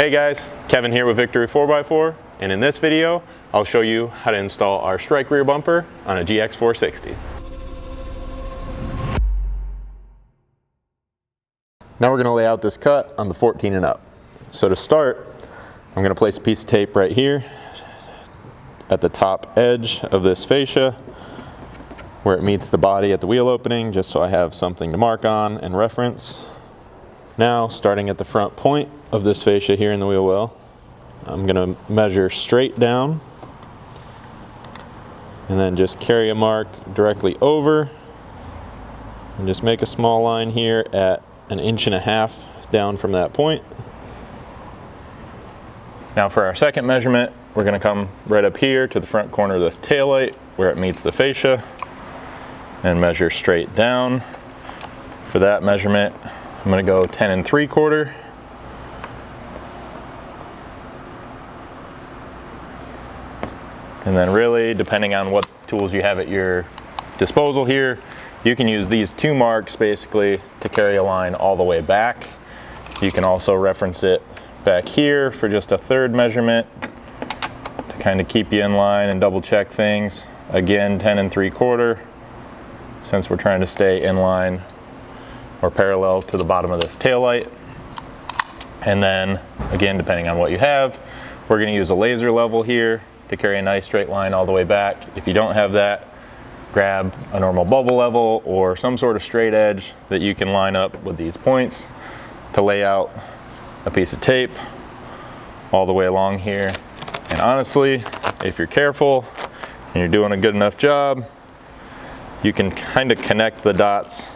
Hey guys, Kevin here with Victory 4x4, and in this video I'll show you how to install our strike rear bumper on a GX460. Now we're going to lay out this cut on the 14 and up. So to start, I'm going to place a piece of tape right here at the top edge of this fascia where it meets the body at the wheel opening, just so I have something to mark on and reference. Now, starting at the front point of this fascia here in the wheel well, I'm going to measure straight down and then just carry a mark directly over and just make a small line here at 1.5 inches down from that point. Now for our second measurement, we're going to come right up here to the front corner of this taillight where it meets the fascia and measure straight down. For that measurement, I'm going to go 10 3/4. And then really, depending on what tools you have at your disposal here, you can use these two marks basically to carry a line all the way back. You can also reference it back here for just a third measurement to kind of keep you in line and double check things. Again, 10 3/4, since we're trying to stay in line or parallel to the bottom of this taillight. And then again, depending on what you have, we're going to use a laser level here to carry a nice straight line all the way back. If you don't have that, grab a normal bubble level or some sort of straight edge that you can line up with these points to lay out a piece of tape all the way along here. And honestly, if you're careful and you're doing a good enough job, you can kind of connect the dots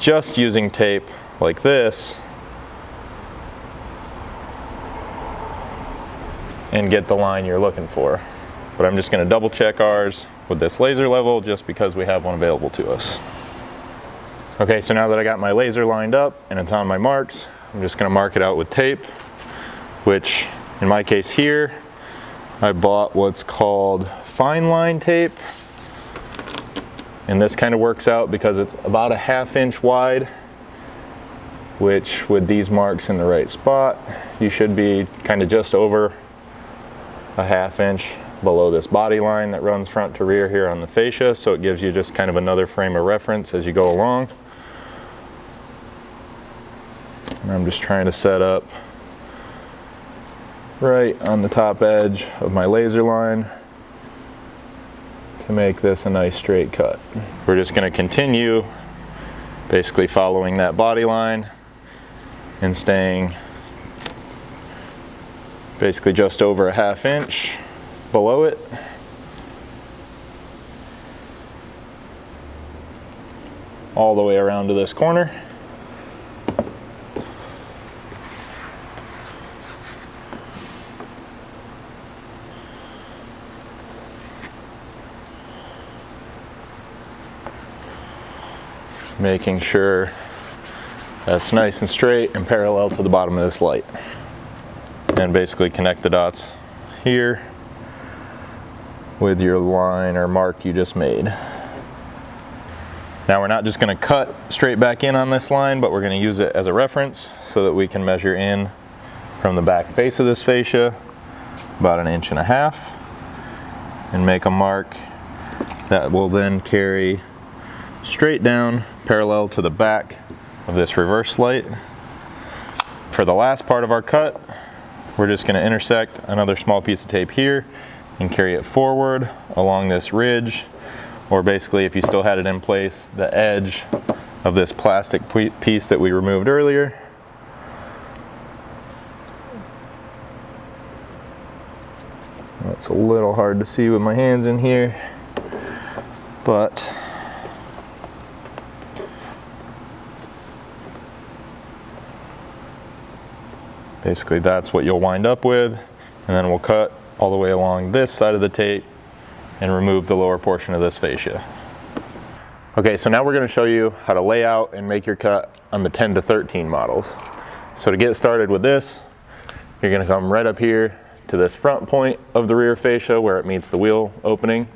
just using tape like this and get the line you're looking for. But I'm just going to double check ours with this laser level just because we have one available to us. Okay, so now that I got my laser lined up and it's on my marks, I'm just going to mark it out with tape, which in my case here, I bought what's called fine line tape. And this kind of works out because it's about 1/2 inch wide, which with these marks in the right spot, you should be kind of just over 1/2 inch below this body line that runs front to rear here on the fascia. So it gives you just kind of another frame of reference as you go along. And I'm just trying to set up right on the top edge of my laser line to make this a nice straight cut. We're just going to continue basically following that body line and staying basically just over 1/2 inch below it. All the way around to this corner. Making sure that's nice and straight and parallel to the bottom of this light. And basically connect the dots here with your line or mark you just made. Now we're not just going to cut straight back in on this line, but we're going to use it as a reference so that we can measure in from the back face of this fascia about 1.5 inches and make a mark that will then carry straight down parallel to the back of this reverse light. For the last part of our cut, we're just going to intersect another small piece of tape here and carry it forward along this ridge, or basically if you still had it in place, the edge of this plastic piece that we removed earlier. That's a little hard to see with my hands in here, but basically that's what you'll wind up with, and then we'll cut all the way along this side of the tape and remove the lower portion of this fascia. Okay, so now we're going to show you how to lay out and make your cut on the 10 to 13 models. So to get started with this, you're going to come right up here to this front point of the rear fascia where it meets the wheel opening,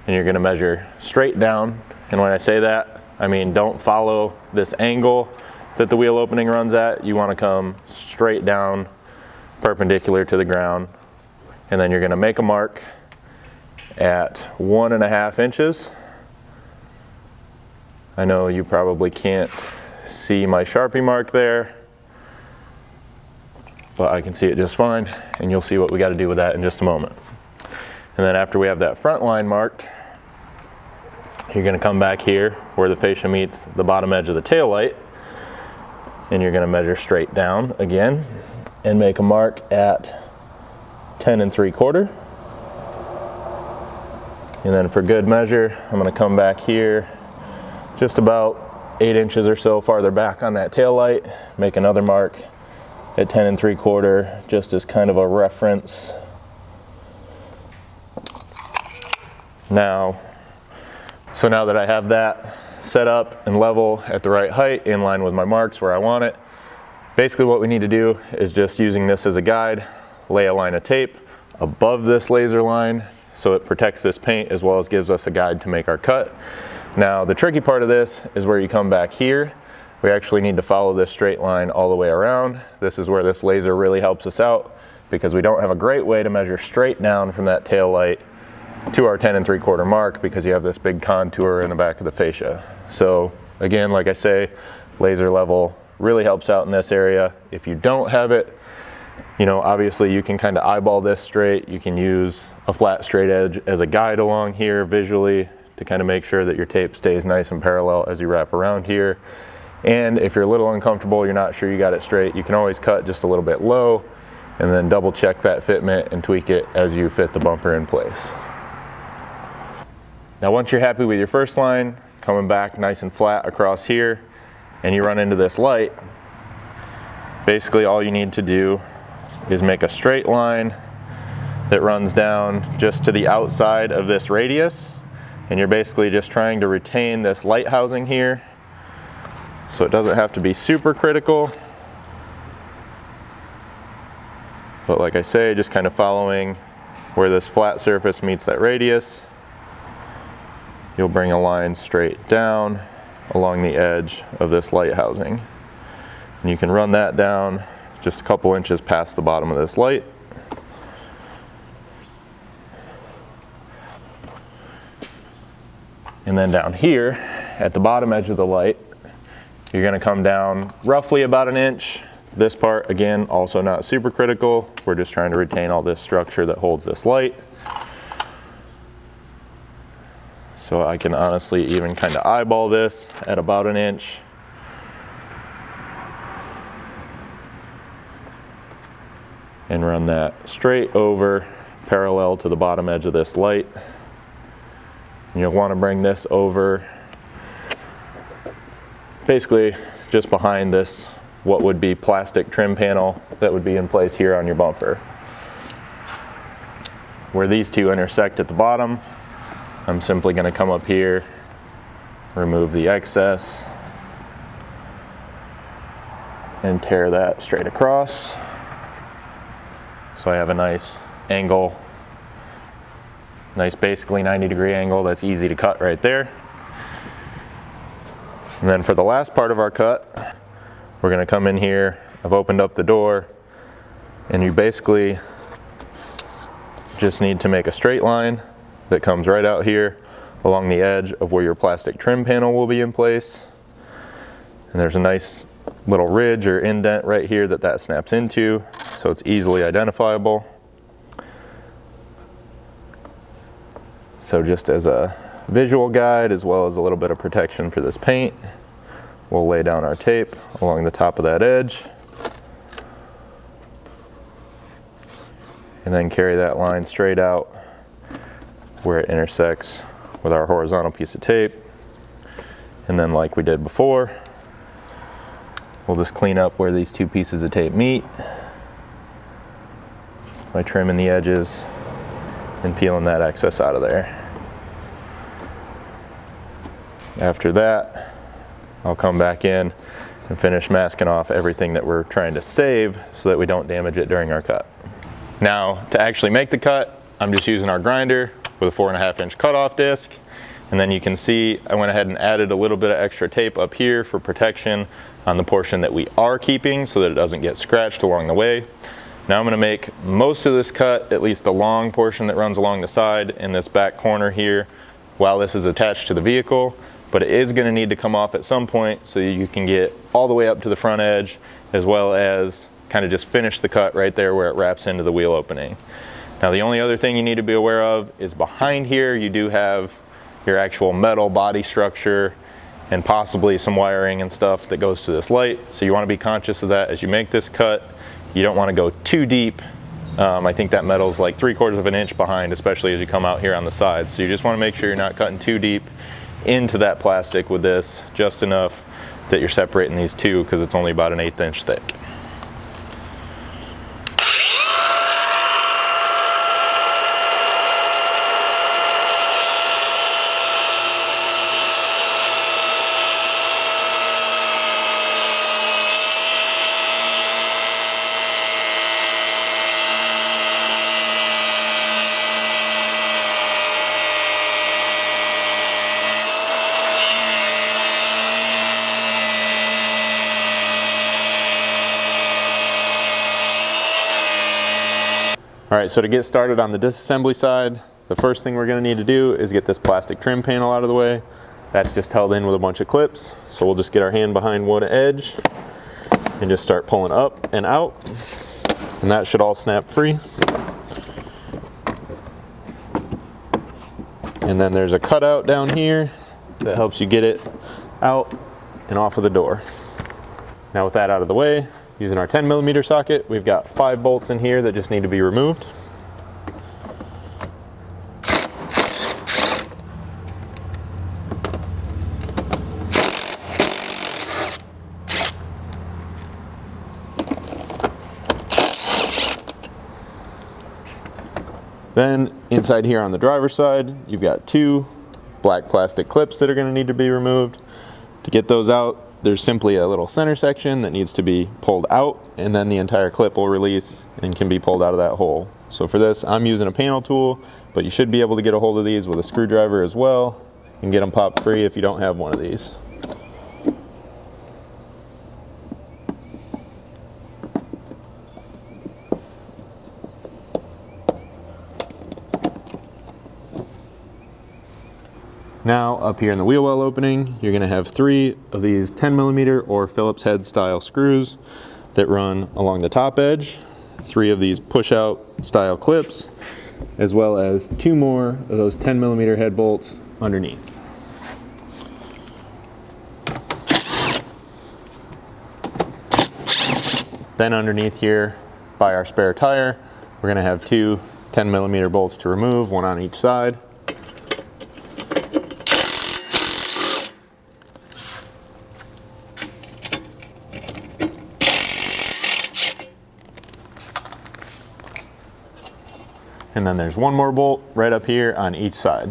and you're going to measure straight down. And when I say that, I mean don't follow this angle that the wheel opening runs at. You want to come straight down perpendicular to the ground. And then you're going to make a mark at 1.5 inches. I know you probably can't see my Sharpie mark there, but I can see it just fine, and you'll see what we got to do with that in just a moment. And then after we have that front line marked, you're going to come back here where the fascia meets the bottom edge of the tail light, and you're going to measure straight down again and make a mark at 10 3/4. And then for good measure, I'm going to come back here just about 8 inches or so farther back on that tail light, make another mark at 10 3/4, just as kind of a reference. Now that I have that set up and level at the right height in line with my marks where I want it, basically what we need to do is just using this as a guide, lay a line of tape above this laser line so it protects this paint as well as gives us a guide to make our cut. Now the tricky part of this is where you come back here. We actually need to follow this straight line all the way around. This is where this laser really helps us out because we don't have a great way to measure straight down from that tail light to our 10 3/4 mark because you have this big contour in the back of the fascia. So again, like I say, laser level really helps out in this area. If you don't have it, obviously you can kind of eyeball this straight. You can use a flat straight edge as a guide along here visually to kind of make sure that your tape stays nice and parallel as you wrap around here. And if you're a little uncomfortable, you're not sure you got it straight, you can always cut just a little bit low and then double check that fitment and tweak it as you fit the bumper in place. Now once you're happy with your first line, coming back nice and flat across here, and you run into this light, basically all you need to do is make a straight line that runs down just to the outside of this radius, and you're basically just trying to retain this light housing here so it doesn't have to be super critical. But like I say, just kind of following where this flat surface meets that radius, you'll bring a line straight down along the edge of this light housing. And you can run that down just a couple inches past the bottom of this light. And then down here at the bottom edge of the light, you're going to come down roughly about 1 inch. This part, again, also not super critical. We're just trying to retain all this structure that holds this light. So I can honestly even kind of eyeball this at about 1 inch. And run that straight over parallel to the bottom edge of this light. And you'll want to bring this over basically just behind this, what would be plastic trim panel that would be in place here on your bumper. Where these two intersect at the bottom, I'm simply going to come up here, remove the excess, and tear that straight across. So I have a nice angle, nice basically 90-degree angle that's easy to cut right there. And then for the last part of our cut, we're going to come in here. I've opened up the door, and you basically just need to make a straight line that comes right out here along the edge of where your plastic trim panel will be in place. And there's a nice little ridge or indent right here that snaps into, so it's easily identifiable. So just as a visual guide as well as a little bit of protection for this paint, we'll lay down our tape along the top of that edge and then carry that line straight out where it intersects with our horizontal piece of tape. And then like we did before, we'll just clean up where these two pieces of tape meet by trimming the edges and peeling that excess out of there. After that, I'll come back in and finish masking off everything that we're trying to save so that we don't damage it during our cut. Now, to actually make the cut, I'm just using our grinder with a 4.5 inch cutoff disc. And then you can see I went ahead and added a little bit of extra tape up here for protection on the portion that we are keeping so that it doesn't get scratched along the way. Now I'm going to make most of this cut, at least the long portion that runs along the side in this back corner here, while this is attached to the vehicle, but it is going to need to come off at some point so you can get all the way up to the front edge, as well as kind of just finish the cut right there where it wraps into the wheel opening. Now the only other thing you need to be aware of is behind here you do have your actual metal body structure and possibly some wiring and stuff that goes to this light, so you want to be conscious of that as you make this cut. You don't want to go too deep. I think that metal's like 3/4 of an inch behind, especially as you come out here on the side. So you just want to make sure you're not cutting too deep into that plastic with this, just enough that you're separating these two, because it's only about an 1/8 inch thick. All right, so to get started on the disassembly side, the first thing we're going to need to do is get this plastic trim panel out of the way. That's just held in with a bunch of clips. So we'll just get our hand behind one edge and just start pulling up and out. And that should all snap free. And then there's a cutout down here that helps you get it out and off of the door. Now with that out of the way, using our 10mm socket, we've got 5 bolts in here that just need to be removed. Then inside here on the driver's side, you've got 2 black plastic clips that are going to need to be removed. To get those out, there's simply a little center section that needs to be pulled out, and then the entire clip will release and can be pulled out of that hole. So for this, I'm using a panel tool, but you should be able to get a hold of these with a screwdriver as well and get them popped free if you don't have one of these. Now up here in the wheel well opening, you're going to have 3 of these 10mm or Phillips head style screws that run along the top edge, 3 of these push out style clips, as well as 2 more of those 10mm head bolts underneath. Then underneath here by our spare tire, we're going to have 2 10mm bolts to remove, 1 on each side. And then there's 1 more bolt right up here on each side.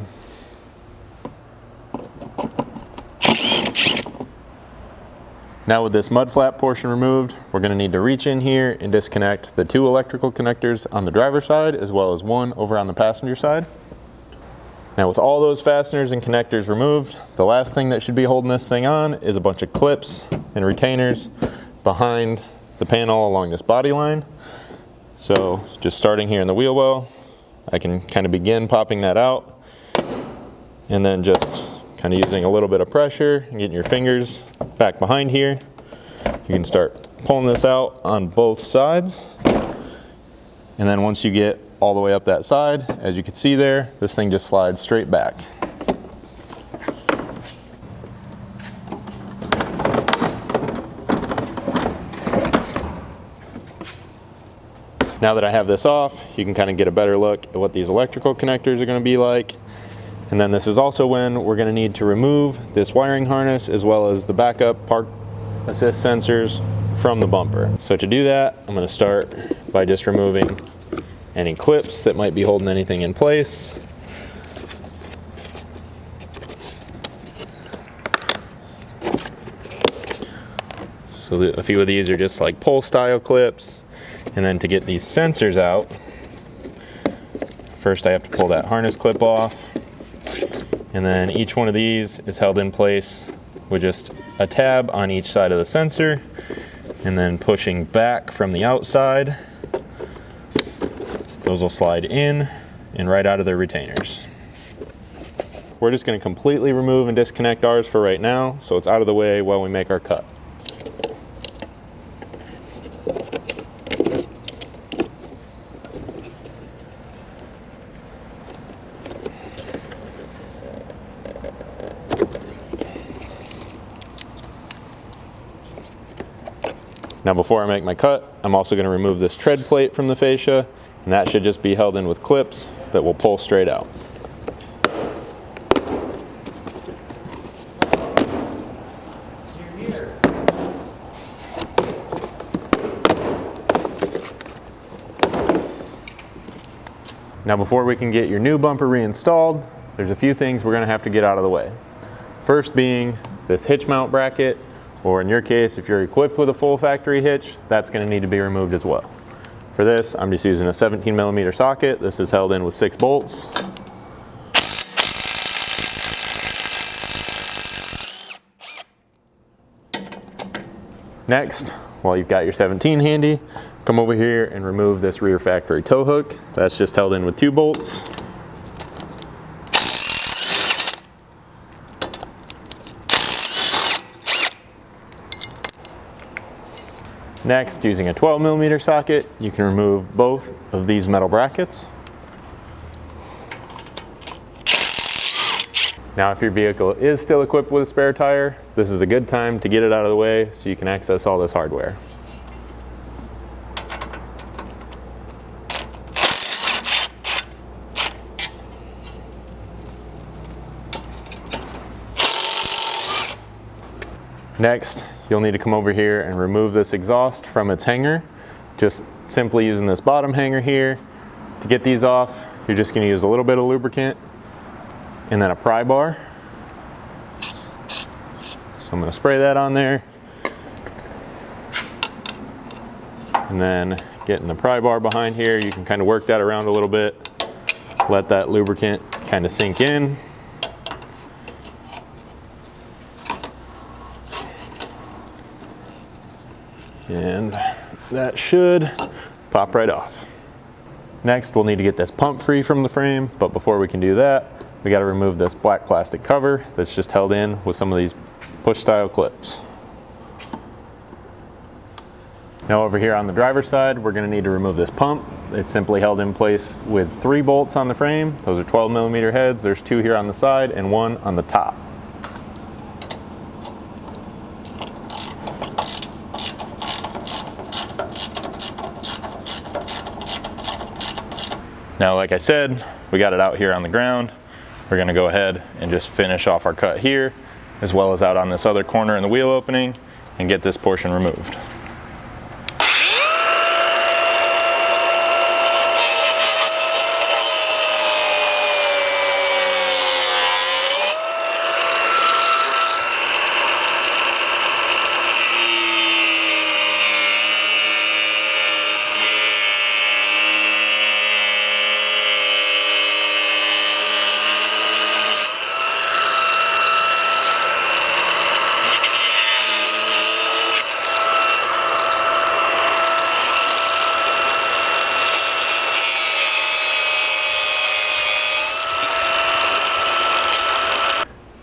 Now with this mud flap portion removed, we're going to need to reach in here and disconnect the 2 electrical connectors on the driver's side, as well as 1 over on the passenger side. Now with all those fasteners and connectors removed, the last thing that should be holding this thing on is a bunch of clips and retainers behind the panel along this body line. So just starting here in the wheel well, I can kind of begin popping that out, and then just kind of using a little bit of pressure and getting your fingers back behind here, you can start pulling this out on both sides. And then once you get all the way up that side, as you can see there, this thing just slides straight back. Now that I have this off, you can kind of get a better look at what these electrical connectors are going to be like. And then this is also when we're going to need to remove this wiring harness, as well as the backup park assist sensors from the bumper. So to do that, I'm going to start by just removing any clips that might be holding anything in place. So a few of these are just like pull style clips. And then to get these sensors out, first I have to pull that harness clip off. And then each one of these is held in place with just a tab on each side of the sensor, and then pushing back from the outside Those will slide in and right out of their retainers. We're just going to completely remove and disconnect ours for right now, so it's out of the way while we make our cut. Now before I make my cut, I'm also going to remove this tread plate from the fascia, and that should just be held in with clips that will pull straight out. Now before we can get your new bumper reinstalled, there's a few things we're going to have to get out of the way. First being this hitch mount bracket, or in your case, if you're equipped with a full factory hitch, that's going to need to be removed as well. For this, I'm just using a 17mm socket. This is held in with 6 bolts. Next, while you've got your 17 handy, come over here and remove this rear factory tow hook. That's just held in with 2 bolts. Next, using a 12mm socket, you can remove both of these metal brackets. Now, if your vehicle is still equipped with a spare tire, this is a good time to get it out of the way so you can access all this hardware. Next, you'll need to come over here and remove this exhaust from its hanger. Just simply using this bottom hanger here. To get these off, you're just going to use a little bit of lubricant and then a pry bar. So I'm going to spray that on there. And then getting the pry bar behind here, you can kind of work that around a little bit. Let that lubricant kind of sink in. And that should pop right off. Next, we'll need to get this pump free from the frame, but before we can do that, we got to remove this black plastic cover that's just held in with some of these push style clips. Now over here on the driver's side, we're going to need to remove this pump. It's simply held in place with 3 bolts on the frame. Those are 12mm heads. There's 2 here on the side and 1 on the top. Now, like I said, we got it out here on the ground. We're going to go ahead and just finish off our cut here, as well as out on this other corner in the wheel opening, and get this portion removed.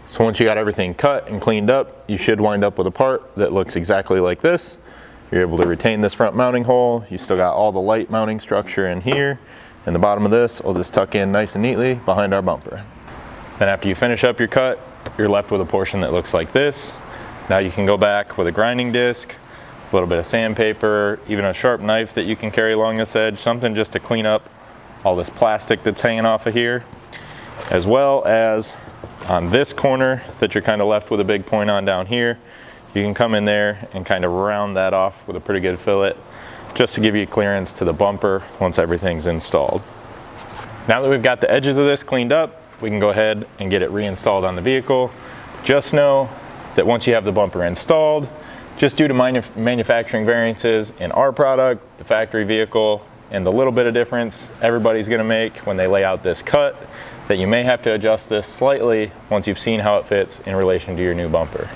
So once you got everything cut and cleaned up, you should wind up with a part that looks exactly like this. You're able to retain this front mounting hole. You still got all the light mounting structure in here, and the bottom of this will just tuck in nice and neatly behind our bumper. Then after you finish up your cut, you're left with a portion that looks like this. Now you can go back with a grinding disc, a little bit of sandpaper, even a sharp knife that you can carry along this edge, something just to clean up all this plastic that's hanging off of here, as well as on this corner that you're kind of left with a big point on down here. You can come in there and kind of round that off with a pretty good fillet, just to give you clearance to the bumper once everything's installed. Now that we've got the edges of this cleaned up, we can go ahead and get it reinstalled on the vehicle. Just know that once you have the bumper installed, just due to manufacturing variances in our product, the factory vehicle, and the little bit of difference everybody's going to make when they lay out this cut, that you may have to adjust this slightly once you've seen how it fits in relation to your new bumper.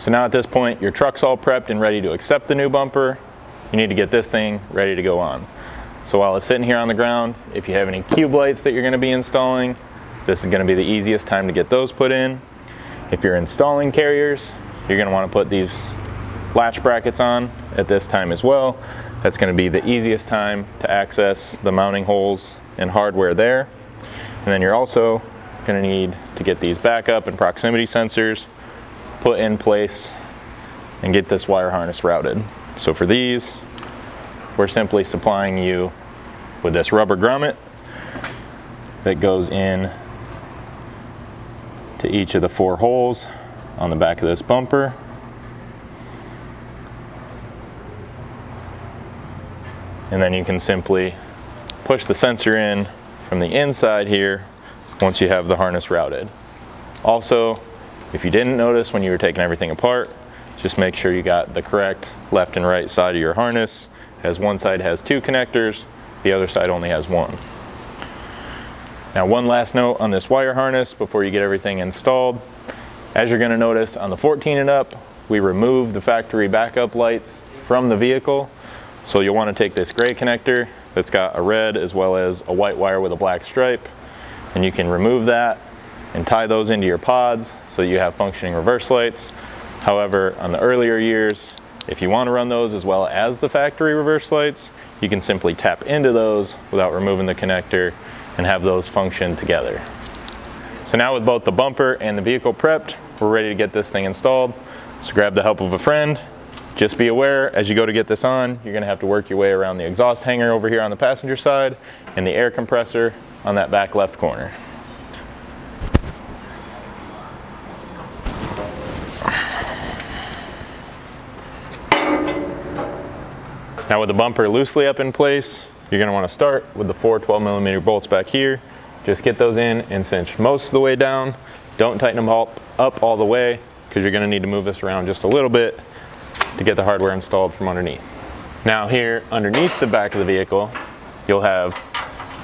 So now at this point, your truck's all prepped and ready to accept the new bumper. You need to get this thing ready to go on. So while it's sitting here on the ground, if you have any cube lights that you're going to be installing, this is going to be the easiest time to get those put in. If you're installing carriers, you're going to want to put these latch brackets on at this time as well. That's going to be the easiest time to access the mounting holes and hardware there. And then you're also going to need to get these backup and proximity sensors put in place and get this wire harness routed. So for these, we're simply supplying you with this rubber grommet that goes in to each of the 4 holes on the back of this bumper. And then you can simply push the sensor in from the inside here once you have the harness routed. Also, if you didn't notice when you were taking everything apart, just make sure you got the correct left and right side of your harness, as one side has 2 connectors, the other side only has 1. Now, one last note on this wire harness before you get everything installed. As you're going to notice on the 14 and up, we removed the factory backup lights from the vehicle. So you'll want to take this gray connector that's got a red as well as a white wire with a black stripe, and you can remove that and tie those into your pods so you have functioning reverse lights. However, on the earlier years, if you want to run those as well as the factory reverse lights, you can simply tap into those without removing the connector and have those function together. So now with both the bumper and the vehicle prepped, we're ready to get this thing installed. So grab the help of a friend. Just be aware, as you go to get this on, you're going to have to work your way around the exhaust hanger over here on the passenger side and the air compressor on that back left corner. Now with the bumper loosely up in place, you're going to want to start with the 4 12mm bolts back here. Just get those in and cinch most of the way down. Don't tighten them up all the way, because you're going to need to move this around just a little bit to get the hardware installed from underneath. Now here underneath the back of the vehicle, you'll have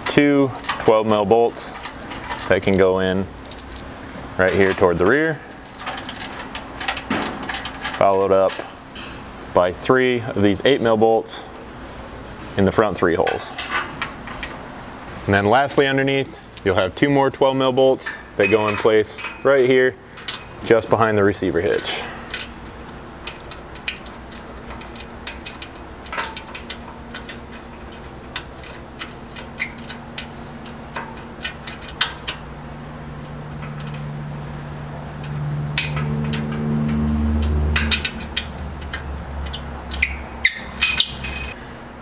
2 12mm bolts that can go in right here toward the rear, followed up by 3 of these 8mm bolts in the front 3 holes. And then lastly underneath, you'll have 2 more 12mm bolts that go in place right here just behind the receiver hitch.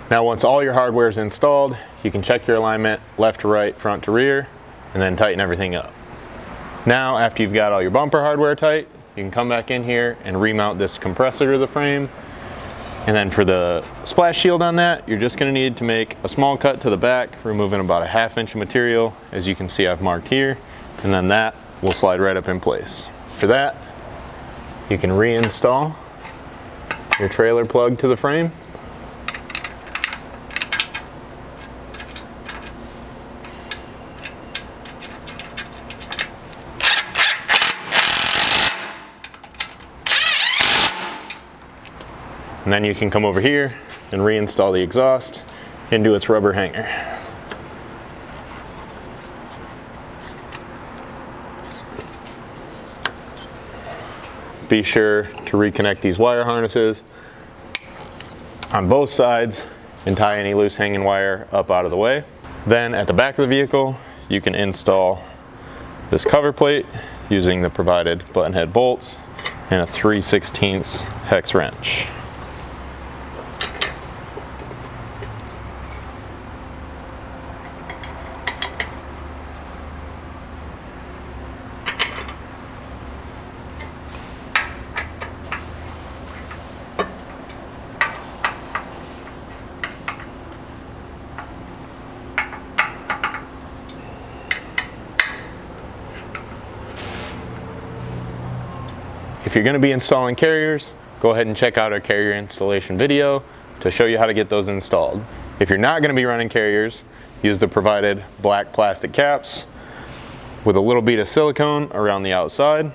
Now once all your hardware is installed, you can check your alignment left to right, front to rear, and then tighten everything up. Now after you've got all your bumper hardware tight, you can come back in here and remount this compressor to the frame. And then for the splash shield on that, you're just going to need to make a small cut to the back, removing about a 1/2 inch of material, as you can see I've marked here, and then that will slide right up in place. For that, you can reinstall your trailer plug to the frame. And then you can come over here and reinstall the exhaust into its rubber hanger. Be sure to reconnect these wire harnesses on both sides and tie any loose hanging wire up out of the way. Then at the back of the vehicle, you can install this cover plate using the provided button head bolts and a 3/16 hex wrench. If you're going to be installing carriers, go ahead and check out our carrier installation video to show you how to get those installed. If you're not going to be running carriers, use the provided black plastic caps with a little bead of silicone around the outside.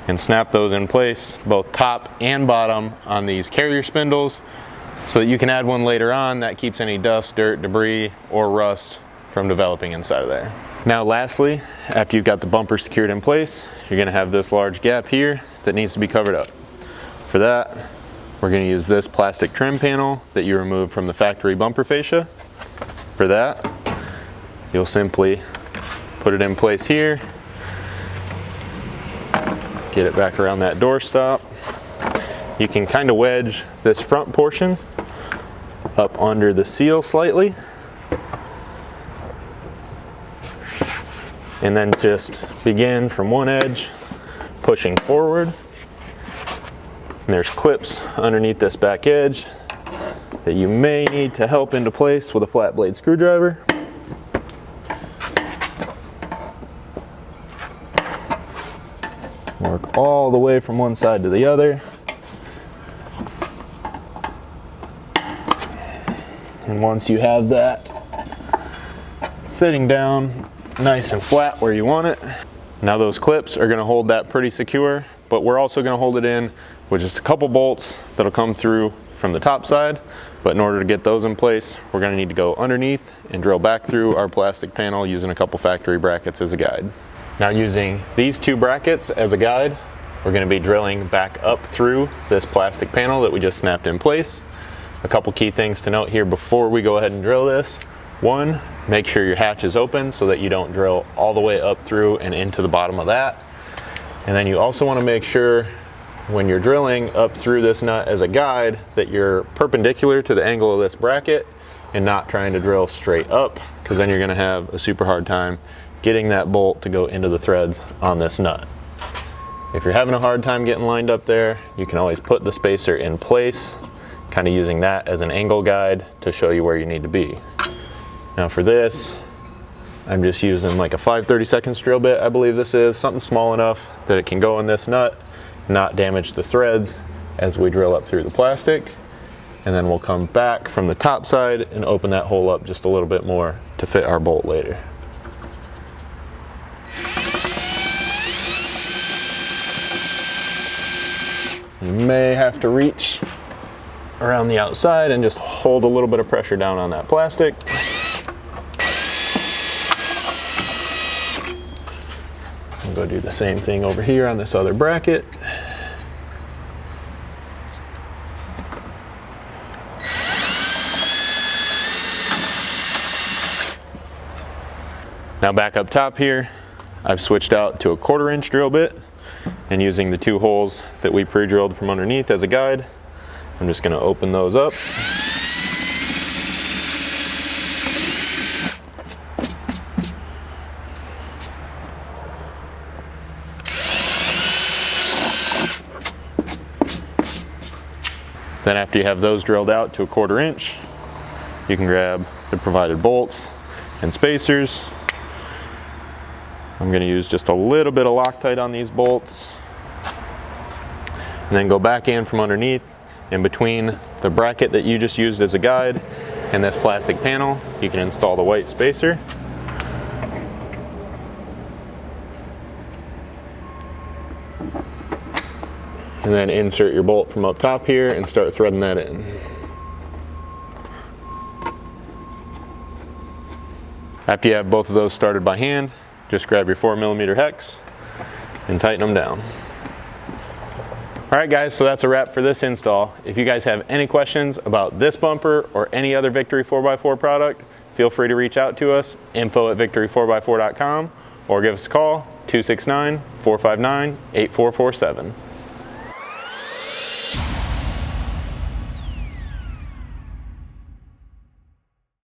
and snap those in place, both top and bottom, on these carrier spindles, so that you can add one later on that keeps any dust, dirt, debris, or rust from developing inside of there. Now lastly, after you've got the bumper secured in place, you're going to have this large gap here that needs to be covered up. For that, we're going to use this plastic trim panel that you removed from the factory bumper fascia. For that, you'll simply put it in place here, get it back around that door stop. You can kind of wedge this front portion up under the seal slightly, and then just begin from one edge pushing forward. And there's clips underneath this back edge that you may need to help into place with a flat blade screwdriver. Work all the way from one side to the other. And once you have that sitting down nice and flat where you want it, now those clips are going to hold that pretty secure, but we're also going to hold it in with just a couple bolts that'll come through from the top side. But in order to get those in place, we're going to need to go underneath and drill back through our plastic panel using a couple factory brackets as a guide. Now, using these two brackets as a guide, we're going to be drilling back up through this plastic panel that we just snapped in place. A couple key things to note here before we go ahead and drill this. One, make sure your hatch is open so that you don't drill all the way up through and into the bottom of that. And then you also want to make sure when you're drilling up through this nut as a guide that you're perpendicular to the angle of this bracket and not trying to drill straight up, because then you're going to have a super hard time getting that bolt to go into the threads on this nut. If you're having a hard time getting lined up there, you can always put the spacer in place, kind of using that as an angle guide to show you where you need to be. Now for this, I'm just using like a 5/32 drill bit, I believe this is, something small enough that it can go in this nut, not damage the threads as we drill up through the plastic. And then we'll come back from the top side and open that hole up just a little bit more to fit our bolt later. You may have to reach around the outside and just hold a little bit of pressure down on that plastic. I'll go do the same thing over here on this other bracket. Now back up top here, I've switched out to a 1/4 inch drill bit, and using the two holes that we pre-drilled from underneath as a guide, I'm just going to open those up. Then after you have those drilled out to a 1/4 inch, you can grab the provided bolts and spacers. I'm going to use just a little bit of Loctite on these bolts, and then go back in from underneath. In between the bracket that you just used as a guide and this plastic panel, you can install the white spacer. And then insert your bolt from up top here and start threading that in. After you have both of those started by hand, just grab your 4mm hex and tighten them down. Alright guys, so that's a wrap for this install. If you guys have any questions about this bumper or any other Victory 4x4 product, feel free to reach out to us, info@victory4x4.com, or give us a call, 269-459-8447.